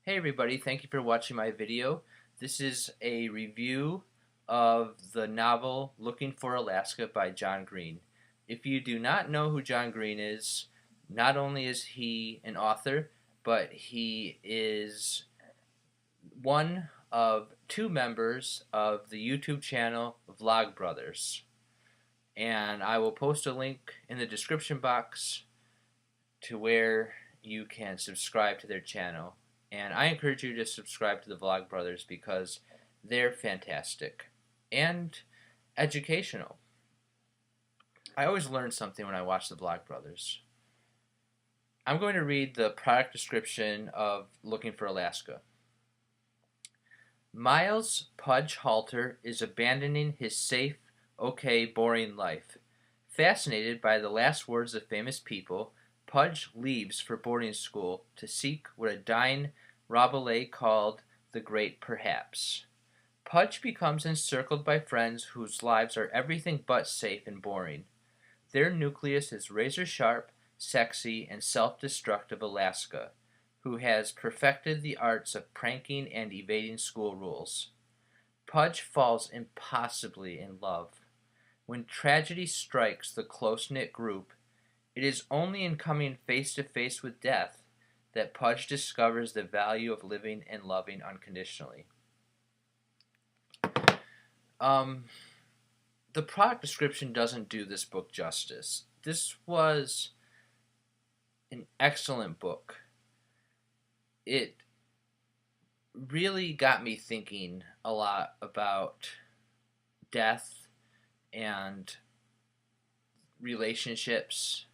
Hey everybody, thank you for watching my video. This is a review of the novel Looking for Alaska by John Green. If you do not know who John Green is, not only is he an author, but he is one of two members of the YouTube channel Vlogbrothers. And I will post a link in the description box to where you can subscribe to their channel. And I encourage you to subscribe to the Vlogbrothers because they're fantastic and educational. I always learn something when I watch the Vlogbrothers. I'm going to read the product description of Looking for Alaska. Miles Pudge Halter is abandoning his safe, okay, boring life. Fascinated by the last words of famous people, Pudge leaves for boarding school to seek what a dying Rabelais called the great perhaps. Pudge becomes encircled by friends whose lives are everything but safe and boring. Their nucleus is razor-sharp, sexy, and self-destructive Alaska, who has perfected the arts of pranking and evading school rules. Pudge falls impossibly in love. When tragedy strikes the close-knit group, it is only in coming face to face with death that Pudge discovers the value of living and loving unconditionally. The product description doesn't do this book justice. This was an excellent book. It really got me thinking a lot about death and relationships,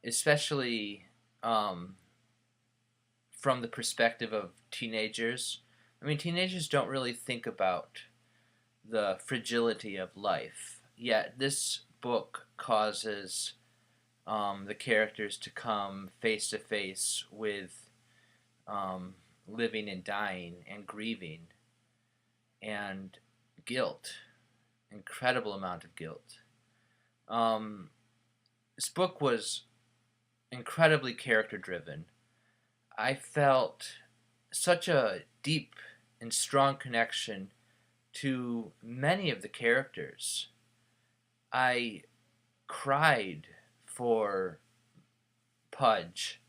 especially from the perspective of teenagers. I mean, teenagers don't really think about the fragility of life, yet this book causes the characters to come face to face with living and dying and grieving and guilt, incredible amount of guilt. This book was incredibly character driven. I felt such a deep and strong connection to many of the characters. I cried for Pudge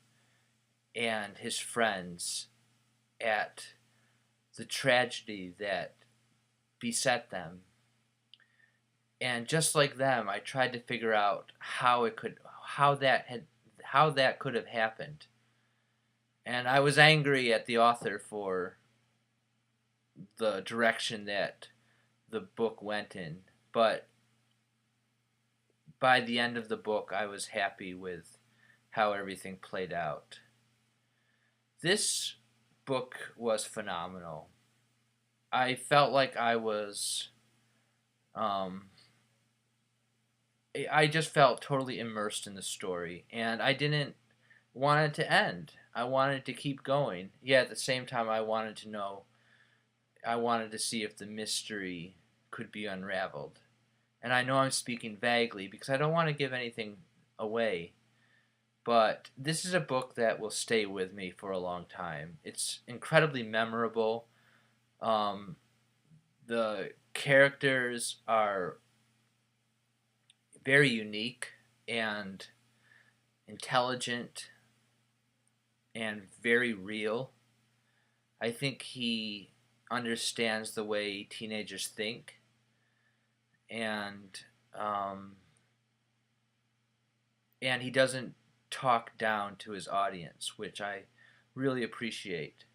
and his friends at the tragedy that beset them. And just like them, I tried to figure out how that could have happened. And I was angry at the author for the direction that the book went in. But by the end of the book, I was happy with how everything played out. This book was phenomenal. I felt like I just felt totally immersed in the story, and I didn't want it to end. I wanted to keep going. Yet at the same time, I wanted to see if the mystery could be unraveled. And I know I'm speaking vaguely because I don't want to give anything away, but this is a book that will stay with me for a long time. It's incredibly memorable. The characters are very unique and intelligent and very real. I think he understands the way teenagers think, and he doesn't talk down to his audience, which I really appreciate.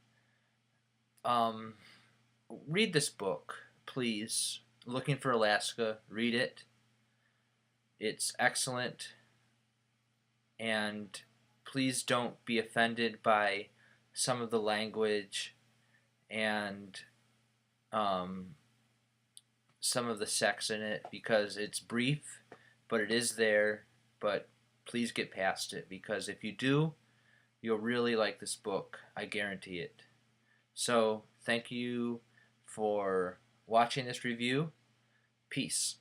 Read this book, please. Looking for Alaska, read it. It's excellent, and please don't be offended by some of the language and some of the sex in it, because it's brief, but it is there. But please get past it, because if you do, you'll really like this book. I guarantee it. So thank you for watching this review. Peace.